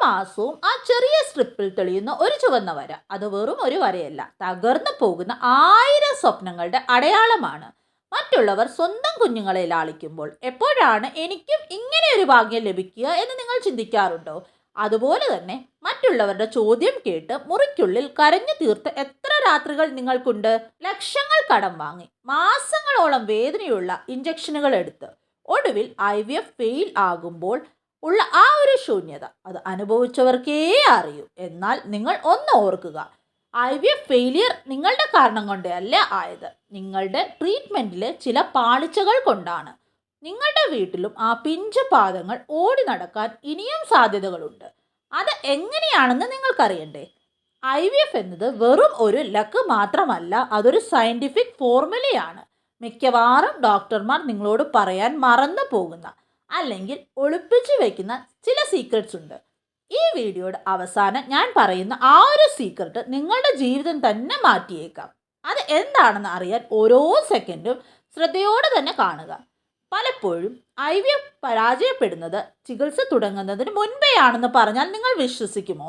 മാസവും ആ ചെറിയ സ്ട്രിപ്പിൽ തെളിയുന്ന ഒരു ചുവന്ന വര, അത് വെറും ഒരു വരയല്ല, തകർന്നു പോകുന്ന 1000 സ്വപ്നങ്ങളുടെ അടയാളമാണ്. മറ്റുള്ളവർ സ്വന്തം കുഞ്ഞുങ്ങളെ ലാളിക്കുമ്പോൾ എപ്പോഴാണ് എനിക്കും ഇങ്ങനെ ഒരു ഭാഗ്യം ലഭിക്കുക എന്ന് നിങ്ങൾ ചിന്തിക്കാറുണ്ടോ? അതുപോലെ തന്നെ മറ്റുള്ളവരുടെ ചോദ്യം കേട്ട് മുറിക്കുള്ളിൽ കരഞ്ഞു തീർത്ത് എത്ര രാത്രികൾ നിങ്ങൾക്കുണ്ട്? ലക്ഷങ്ങൾ കടം വാങ്ങി മാസങ്ങളോളം വേദനയുള്ള ഇഞ്ചക്ഷനുകൾ എടുത്ത് ഒടുവിൽ IVF ഫെയിൽ ആകുമ്പോൾ ഉള്ള ആ ഒരു ശൂന്യത, അത് അനുഭവിച്ചവർക്കേ അറിയൂ. എന്നാൽ നിങ്ങൾ ഒന്ന് ഓർക്കുക, IVF ഫെയിലിയർ നിങ്ങളുടെ കാരണം കൊണ്ടേ അല്ല ആയത്, നിങ്ങളുടെ ട്രീറ്റ്മെൻറ്റിലെ ചില പാളിച്ചകൾ കൊണ്ടാണ്. നിങ്ങളുടെ വീട്ടിലും ആ പിഞ്ചു പാദങ്ങൾ ഓടി നടക്കാൻ ഇനിയും സാധ്യതകളുണ്ട്. അത് എങ്ങനെയാണെന്ന് നിങ്ങൾക്കറിയണ്ടേ? IVF എന്നത് വെറും ഒരു ലക്ക് മാത്രമല്ല, അതൊരു സയൻറ്റിഫിക് ഫോർമുലയാണ്. മിക്കവാറും ഡോക്ടർമാർ നിങ്ങളോട് പറയാൻ മറന്നു പോകുന്ന, അല്ലെങ്കിൽ ഒളിപ്പിച്ചു വയ്ക്കുന്ന ചില സീക്രട്സ് ഉണ്ട്. ഈ വീഡിയോയുടെ അവസാനം ഞാൻ പറയുന്ന ആ ഒരു സീക്രട്ട് നിങ്ങളുടെ ജീവിതം തന്നെ മാറ്റിയേക്കാം. അത് എന്താണെന്ന് അറിയാൻ ഓരോ സെക്കൻഡും ശ്രദ്ധയോടെ തന്നെ കാണുക. പലപ്പോഴും IVF പരാജയപ്പെടുന്നത് ചികിത്സ തുടങ്ങുന്നതിന് മുൻപേയാണെന്ന് പറഞ്ഞാൽ നിങ്ങൾ വിശ്വസിക്കുമോ?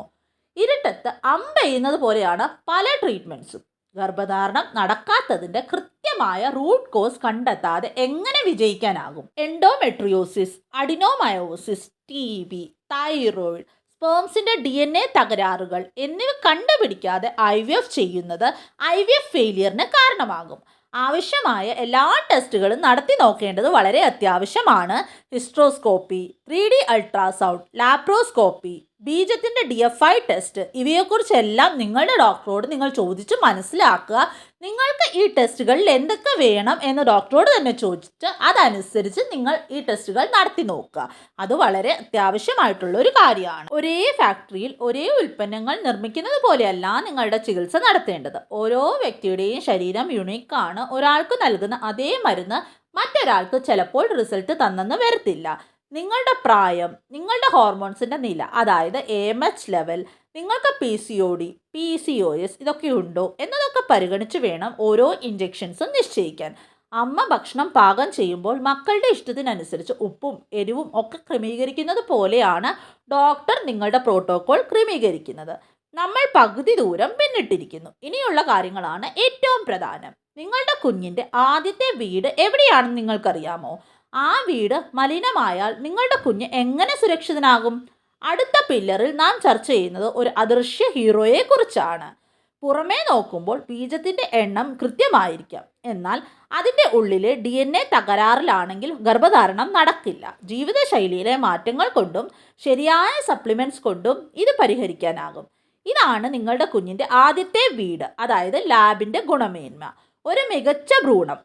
ഇരുട്ടത്ത് അമ്പെയ്യുന്നത് പോലെയാണ് പല ട്രീറ്റ്മെൻറ്റ്സും. ഗർഭധാരണം നടക്കാത്തതിൻ്റെ കൃത്യമായ റൂട്ട് കോസ് കണ്ടെത്താതെ എങ്ങനെ വിജയിക്കാനാകും? എൻഡോമെട്രിയോസിസ്, അഡിനോമയോസിസ്, TB, തൈറോയിഡ്, സ്പേംസിൻ്റെ DNA തകരാറുകൾ എന്നിവ കണ്ടുപിടിക്കാതെ IVF ചെയ്യുന്നത് IVF ഫെയിലിയറിന് കാരണമാകും. ആവശ്യമായ എല്ലാ ടെസ്റ്റുകളും നടത്തി നോക്കേണ്ടത് വളരെ അത്യാവശ്യമാണ്. ഹിസ്ട്രോസ്കോപ്പി, 3D അൾട്രാസൗണ്ട്, ലാപ്രോസ്കോപ്പി, ബീജത്തിൻ്റെ DFI ടെസ്റ്റ്, ഇവയെക്കുറിച്ചെല്ലാം നിങ്ങളുടെ ഡോക്ടറോട് നിങ്ങൾ ചോദിച്ച് മനസ്സിലാക്കുക. നിങ്ങൾക്ക് ഈ ടെസ്റ്റുകളിൽ എന്തൊക്കെ വേണം എന്ന് ഡോക്ടറോട് തന്നെ ചോദിച്ചിട്ട് അതനുസരിച്ച് നിങ്ങൾ ഈ ടെസ്റ്റുകൾ നടത്തി നോക്കുക. അത് വളരെ അത്യാവശ്യമായിട്ടുള്ള ഒരു കാര്യമാണ്. ഒരേ ഫാക്ടറിയിൽ ഒരേ ഉൽപ്പന്നങ്ങൾ നിർമ്മിക്കുന്നത് പോലെയല്ല നിങ്ങളുടെ ചികിത്സ നടത്തേണ്ടത്. ഓരോ വ്യക്തിയുടെയും ശരീരം യുണീക്കാണ്. ഒരാൾക്ക് നൽകുന്ന അതേ മരുന്ന് മറ്റൊരാൾക്ക് ചിലപ്പോൾ റിസൾട്ട് തന്നെന്ന് വരത്തില്ല. നിങ്ങളുടെ പ്രായം, നിങ്ങളുടെ ഹോർമോൺസിൻ്റെ നില, അതായത് AMH ലെവൽ, നിങ്ങൾക്ക് PCOD, PCOS ഇതൊക്കെ ഉണ്ടോ എന്നതൊക്കെ പരിഗണിച്ച് വേണം ഓരോ ഇഞ്ചക്ഷൻസും നിശ്ചയിക്കാൻ. അമ്മ ഭക്ഷണം പാകം ചെയ്യുമ്പോൾ മക്കളുടെ ഇഷ്ടത്തിനനുസരിച്ച് ഉപ്പും എരിവും ഒക്കെ ക്രമീകരിക്കുന്നത് പോലെയാണ് ഡോക്ടർ നിങ്ങളുടെ പ്രോട്ടോകോൾ ക്രമീകരിക്കുന്നത്. നമ്മൾ പകുതി ദൂരം പിന്നിട്ടിരിക്കുന്നു. ഇനിയുള്ള കാര്യങ്ങളാണ് ഏറ്റവും പ്രധാനം. നിങ്ങളുടെ കുഞ്ഞിൻ്റെ ആദ്യത്തെ വീട് എവിടെയാണെന്ന് നിങ്ങൾക്കറിയാമോ? ആ വീട് മലിനമായാൽ നിങ്ങളുടെ കുഞ്ഞ് എങ്ങനെ സുരക്ഷിതനാകും? അടുത്ത പില്ലറിൽ നാം ചർച്ച ചെയ്യുന്നത് ഒരു അദൃശ്യ ഹീറോയെ കുറിച്ചാണ്. പുറമേ നോക്കുമ്പോൾ ബീജത്തിൻ്റെ എണ്ണം കൃത്യമായിരിക്കാം, എന്നാൽ അതിൻ്റെ ഉള്ളിലെ DNA തകരാറിലാണെങ്കിൽ ഗർഭധാരണം നടക്കില്ല. ജീവിതശൈലിയിലെ മാറ്റങ്ങൾ കൊണ്ടും ശരിയായ സപ്ലിമെൻറ്റ്സ് കൊണ്ടും ഇത് പരിഹരിക്കാനാകും. ഇതാണ് നിങ്ങളുടെ കുഞ്ഞിൻ്റെ ആദ്യത്തെ വീട്, അതായത് ലാബിൻ്റെ ഗുണമേന്മ. ഒരു മികച്ച ഭ്രൂണം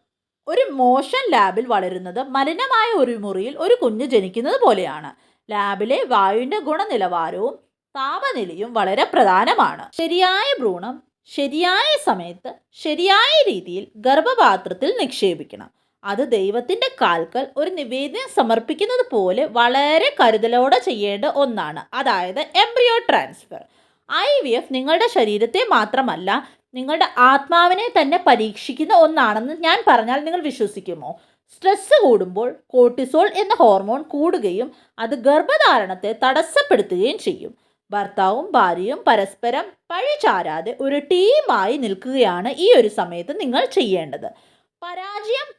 ഒരു മോശം ലാബിൽ വളരുന്നത് മലിനമായ ഒരു മുറിയിൽ ഒരു കുഞ്ഞ് ജനിക്കുന്നത് പോലെയാണ്. ലാബിലെ വായുവിൻ്റെ ഗുണനിലവാരവും താപനിലയും വളരെ പ്രധാനമാണ്. ശരിയായ ഭ്രൂണം ശരിയായ സമയത്ത് ശരിയായ രീതിയിൽ ഗർഭപാത്രത്തിൽ നിക്ഷേപിക്കണം. അത് ദൈവത്തിൻ്റെ കാൽക്കൽ ഒരു നിവേദ്യം സമർപ്പിക്കുന്നത് പോലെ വളരെ കരുതലോടെ ചെയ്യേണ്ട ഒന്നാണ്, അതായത് എംബ്രിയോ ട്രാൻസ്ഫർ. IVF നിങ്ങളുടെ ശരീരത്തെ മാത്രമല്ല, നിങ്ങളുടെ ആത്മാവിനെ തന്നെ പരീക്ഷിക്കുന്ന ഒന്നാണെന്ന് ഞാൻ പറഞ്ഞാൽ നിങ്ങൾ വിശ്വസിക്കുമോ? സ്ട്രെസ് കൂടുമ്പോൾ കോർട്ടിസോൾ എന്ന ഹോർമോൺ കൂടുകയും അത് ഗർഭധാരണത്തെ തടസ്സപ്പെടുത്തുകയും ചെയ്യും. ഭർത്താവും ഭാര്യയും പരസ്പരം പഴിചാരാതെ ഒരു ടീമായി നിൽക്കുകയാണ് ഈ ഒരു സമയത്ത് നിങ്ങൾ ചെയ്യേണ്ടത്.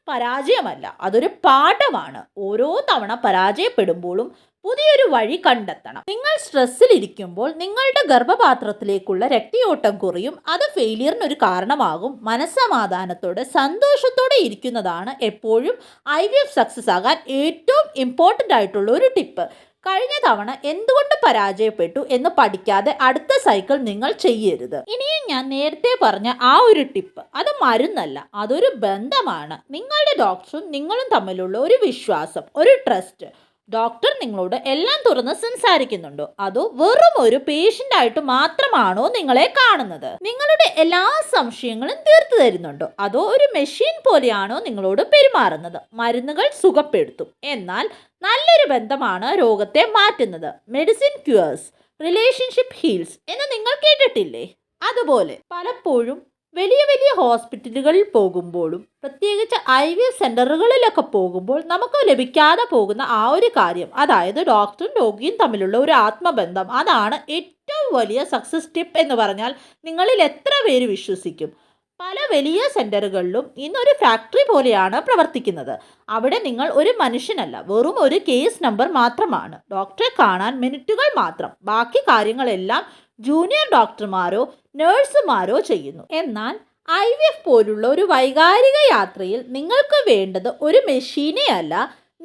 പരാജയമല്ല, അതൊരു പാഠമാണ്. ഓരോ തവണ പരാജയപ്പെടുമ്പോഴും പുതിയൊരു വഴി കണ്ടെത്തണം. നിങ്ങൾ സ്ട്രെസ്സിലിരിക്കുമ്പോൾ നിങ്ങളുടെ ഗർഭപാത്രത്തിലേക്കുള്ള രക്തയോട്ടം കുറയും. അത് ഫെയിലിയറിനൊരു കാരണമാകും. മനസ്സമാധാനത്തോടെ സന്തോഷത്തോടെ ഇരിക്കുന്നതാണ് എപ്പോഴും IVF സക്സസ് ആകാൻ ഏറ്റവും ഇമ്പോർട്ടൻ്റ് ആയിട്ടുള്ള ഒരു ടിപ്പ്. കഴിഞ്ഞ തവണ എന്തുകൊണ്ട് പരാജയപ്പെട്ടു എന്ന് പഠിക്കാതെ അടുത്ത സൈക്കിൾ നിങ്ങൾ ചെയ്യരുത്. ഇനിയും ഞാൻ നേരത്തെ പറഞ്ഞ ആ ഒരു ടിപ്പ്, അത് മരുന്നല്ല, അതൊരു ബന്ധമാണ്. നിങ്ങളുടെ ഡോക്ടറും നിങ്ങളും തമ്മിലുള്ള ഒരു വിശ്വാസം, ഒരു ട്രസ്റ്റ്. ഡോക്ടർ നിങ്ങളോട് എല്ലാം തുറന്ന് സംസാരിക്കുന്നുണ്ടോ, അതോ വെറും ഒരു പേഷ്യൻ്റായിട്ട് മാത്രമാണോ നിങ്ങളെ കാണുന്നത്? നിങ്ങളുടെ എല്ലാ സംശയങ്ങളും തീർത്തു തരുന്നുണ്ടോ, അതോ ഒരു മെഷീൻ പോലെയാണോ നിങ്ങളോട് പെരുമാറുന്നത്? മരുന്നുകൾ സുഖപ്പെടുത്തും, എന്നാൽ നല്ലൊരു ബന്ധമാണ് രോഗത്തെ മാറ്റുന്നത്. മെഡിസിൻ ക്യൂവേഴ്സ്, റിലേഷൻഷിപ്പ് ഹീൽസ് എന്ന് നിങ്ങൾ കേട്ടിട്ടില്ലേ? അതുപോലെ പലപ്പോഴും വലിയ വലിയ ഹോസ്പിറ്റലുകളിൽ പോകുമ്പോഴും പ്രത്യേകിച്ച് IVF സെൻ്ററുകളിലൊക്കെ പോകുമ്പോൾ നമുക്ക് ലഭിക്കാതെ പോകുന്ന ആ ഒരു കാര്യം, അതായത് ഡോക്ടറും രോഗിയും തമ്മിലുള്ള ഒരു ആത്മബന്ധം, അതാണ് ഏറ്റവും വലിയ സക്സസ് ടിപ്പ് എന്ന് പറഞ്ഞാൽ നിങ്ങളിൽ എത്ര പേര് വിശ്വസിക്കും? പല വലിയ സെൻ്ററുകളിലും ഇന്നൊരു ഫാക്ടറി പോലെയാണ് പ്രവർത്തിക്കുന്നത്. അവിടെ നിങ്ങൾ ഒരു മനുഷ്യനല്ല, വെറും ഒരു കേസ് നമ്പർ മാത്രമാണ്. ഡോക്ടറെ കാണാൻ മിനിറ്റുകൾ മാത്രം, ബാക്കി കാര്യങ്ങളെല്ലാം ജൂനിയർ ഡോക്ടർമാരോ നഴ്സുമാരോ ചെയ്യുന്നു. എന്നാൽ IVF പോലുള്ള ഒരു വൈകാരിക യാത്രയിൽ നിങ്ങൾക്ക് വേണ്ടത് ഒരു മെഷീനെ അല്ല,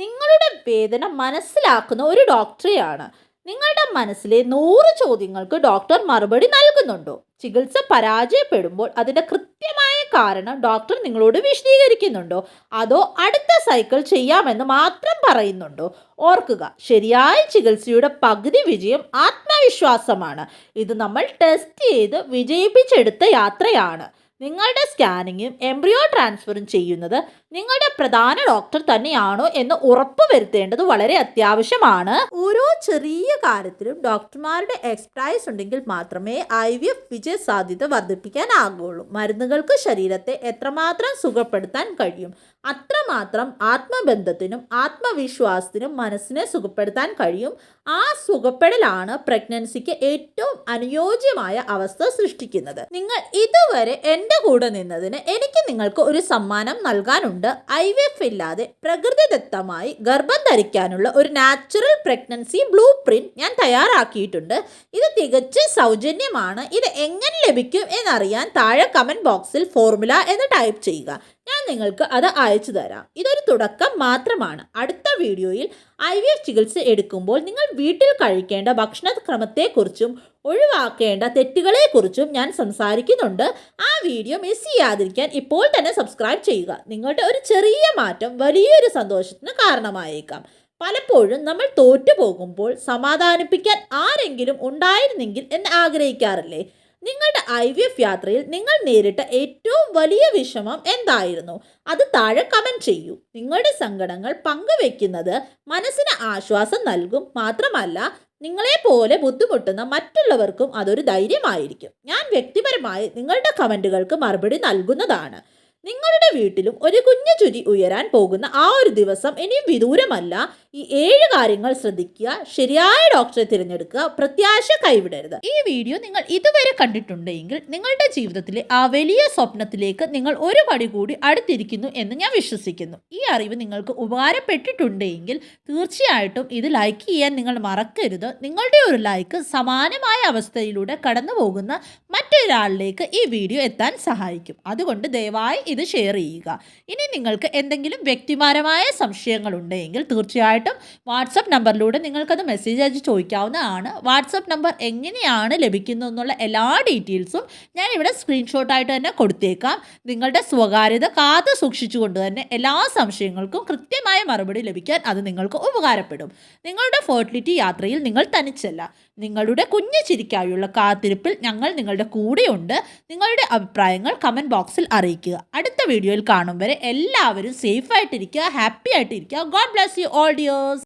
നിങ്ങളുടെ വേദന മനസ്സിലാക്കുന്ന ഒരു ഡോക്ടറെയാണ്. നിങ്ങളുടെ മനസ്സിലെ 100 ചോദ്യങ്ങൾക്ക് ഡോക്ടർ മറുപടി നൽകുന്നുണ്ടോ? ചികിത്സ പരാജയപ്പെടുമ്പോൾ അതിൻ്റെ കൃത്യമായ കാരണം ഡോക്ടർ നിങ്ങളോട് വിശദീകരിക്കുന്നുണ്ടോ? അതോ അടുത്ത സൈക്കിൾ ചെയ്യാമെന്ന് മാത്രം പറയുന്നുണ്ടോ? ഓർക്കുക, ശരിയായ ചികിത്സയുടെ പകുതി വിജയം ആത്മവിശ്വാസമാണ്. ഇത് നമ്മൾ ടെസ്റ്റ് ചെയ്ത് വിജയിപ്പിച്ചെടുത്ത യാത്രയാണ്. നിങ്ങളുടെ സ്കാനിങ്ങും എംബ്രിയോ ട്രാൻസ്ഫറും ചെയ്യുന്നത് നിങ്ങളുടെ പ്രധാന ഡോക്ടർ തന്നെയാണോ എന്ന് ഉറപ്പ് വരുത്തേണ്ടത് വളരെ അത്യാവശ്യമാണ്. ഓരോ ചെറിയ കാര്യത്തിലും ഡോക്ടർമാരുടെ എക്സ്പെർട്ടൈസ് ഉണ്ടെങ്കിൽ മാത്രമേ IVF വിജയ സാധ്യത വർദ്ധിപ്പിക്കാനാകുള്ളൂ. മരുന്നുകൾക്ക് ശരീരത്തെ എത്രമാത്രം സുഖപ്പെടുത്താൻ കഴിയും, അത്രമാത്രം ആത്മബന്ധത്തിനും ആത്മവിശ്വാസത്തിനും മനസ്സിനെ സുഖപ്പെടുത്താൻ കഴിയും. ആ സുഖപ്പെടലാണ് പ്രഗ്നൻസിക്ക് ഏറ്റവും അനുയോജ്യമായ അവസ്ഥ സൃഷ്ടിക്കുന്നത്. നിങ്ങൾ ഇതുവരെ എൻ്റെ കൂടെ നിന്നതിന് എനിക്ക് നിങ്ങൾക്ക് ഒരു സമ്മാനം നൽകാനുണ്ട്. IVF ഇല്ലാതെ പ്രകൃതിദത്തമായി ഗർഭം ധരിക്കാനുള്ള ഒരു നാച്ചുറൽ പ്രഗ്നൻസി ബ്ലൂ പ്രിന്റ് ഞാൻ തയ്യാറാക്കിയിട്ടുണ്ട്. ഇത് തികച്ചും സൗജന്യമാണ്. ഇത് എങ്ങനെ ലഭിക്കും എന്നറിയാൻ താഴെ കമൻറ്റ് ബോക്സിൽ ഫോർമുല എന്ന് ടൈപ്പ് ചെയ്യുക. ഞാൻ നിങ്ങൾക്ക് അത് അയച്ചു തരാം. ഇതൊരു തുടക്കം മാത്രമാണ്. അടുത്ത വീഡിയോയിൽ IVF ചികിത്സ എടുക്കുമ്പോൾ നിങ്ങൾ വീട്ടിൽ കഴിക്കേണ്ട ഭക്ഷണക്രമത്തെക്കുറിച്ചും ഒഴിവാക്കേണ്ട തെറ്റുകളെക്കുറിച്ചും ഞാൻ സംസാരിക്കുന്നുണ്ട്. ആ വീഡിയോ മിസ് ചെയ്യാതിരിക്കാൻ ഇപ്പോൾ തന്നെ സബ്സ്ക്രൈബ് ചെയ്യുക. നിങ്ങളുടെ ഒരു ചെറിയ മാറ്റം വലിയൊരു സന്തോഷത്തിന് കാരണമായേക്കാം. പലപ്പോഴും നമ്മൾ തോറ്റു പോകുമ്പോൾ സമാധാനിപ്പിക്കാൻ ആരെങ്കിലും ഉണ്ടായിരുന്നെങ്കിൽ എന്ന് ആഗ്രഹിക്കാറില്ലേ? നിങ്ങളുടെ IVF യാത്രയിൽ നിങ്ങൾ നേരിട്ട ഏറ്റവും വലിയ വിഷമം എന്തായിരുന്നു? അത് താഴെ കമൻറ്റ് ചെയ്യൂ. നിങ്ങളുടെ സങ്കടങ്ങൾ പങ്കുവെക്കുന്നത് മനസ്സിന് ആശ്വാസം നൽകും. മാത്രമല്ല, നിങ്ങളെപ്പോലെ ബുദ്ധിമുട്ടുന്ന മറ്റുള്ളവർക്കും അതൊരു ധൈര്യമായിരിക്കും. ഞാൻ വ്യക്തിപരമായി നിങ്ങളുടെ കമൻറ്റുകൾക്ക് മറുപടി നൽകുന്നതാണ്. നിങ്ങളുടെ വീട്ടിലും ഒരു കുഞ്ഞു ചുരി ഉയരാൻ പോകുന്ന ആ ഒരു ദിവസം ഇനിയും വിദൂരമല്ല. ഈ 7 കാര്യങ്ങൾ ശ്രദ്ധിക്കുക, ശരിയായ ഡോക്ടറെ തിരഞ്ഞെടുക്കുക, പ്രത്യാശ കൈവിടരുത്. ഈ വീഡിയോ നിങ്ങൾ ഇതുവരെ കണ്ടിട്ടുണ്ടെങ്കിൽ നിങ്ങളുടെ ജീവിതത്തിലെ ആ വലിയ സ്വപ്നത്തിലേക്ക് നിങ്ങൾ ഒരു പടി കൂടി അടുത്തിരിക്കുന്നു എന്ന് ഞാൻ വിശ്വസിക്കുന്നു. ഈ അറിവ് നിങ്ങൾക്ക് ഉപകാരപ്പെട്ടിട്ടുണ്ടെങ്കിൽ തീർച്ചയായിട്ടും ഇത് ലൈക്ക് ചെയ്യാൻ നിങ്ങൾ മറക്കരുത്. നിങ്ങളുടെ ഒരു ലൈക്ക് സമാനമായ അവസ്ഥയിലൂടെ കടന്നു പോകുന്ന മറ്റൊരാളിലേക്ക് ഈ വീഡിയോ എത്താൻ സഹായിക്കും. അതുകൊണ്ട് ദയവായി ഇത് ഷെയർ ചെയ്യുക. ഇനി നിങ്ങൾക്ക് എന്തെങ്കിലും വ്യക്തിപരമായ സംശയങ്ങൾ ഉണ്ടെങ്കിൽ തീർച്ചയായിട്ടും വാട്സപ്പ് നമ്പറിലൂടെ നിങ്ങൾക്കത് മെസ്സേജ് അയച്ച് ചോദിക്കാവുന്നതാണ്. വാട്സപ്പ് നമ്പർ എങ്ങനെയാണ് ലഭിക്കുന്നതെന്നുള്ള എല്ലാ ഡീറ്റെയിൽസും ഞാൻ ഇവിടെ സ്ക്രീൻഷോട്ടായിട്ട് തന്നെ കൊടുത്തേക്കാം. നിങ്ങളുടെ സ്വകാര്യത കാത്തു സൂക്ഷിച്ചുകൊണ്ട് തന്നെ എല്ലാ സംശയങ്ങൾക്കും കൃത്യമായ മറുപടി ലഭിക്കാൻ അത് നിങ്ങൾക്ക് ഉപകാരപ്പെടും. നിങ്ങളുടെ ഫെർട്ടിലിറ്റി യാത്രയിൽ നിങ്ങൾ തനിച്ചല്ല. നിങ്ങളുടെ കുഞ്ഞു ചിരിക്കായുള്ള കാത്തിരിപ്പിൽ ഞങ്ങൾ നിങ്ങളുടെ കൂടെയുണ്ട്. നിങ്ങളുടെ അഭിപ്രായങ്ങൾ കമൻറ്റ് ബോക്സിൽ അറിയിക്കുക. അടുത്ത വീഡിയോയിൽ കാണും വരെ എല്ലാവരും സേഫ് ആയിട്ടിരിക്കുക, ഹാപ്പി ആയിട്ടിരിക്കുക. God bless you all dears.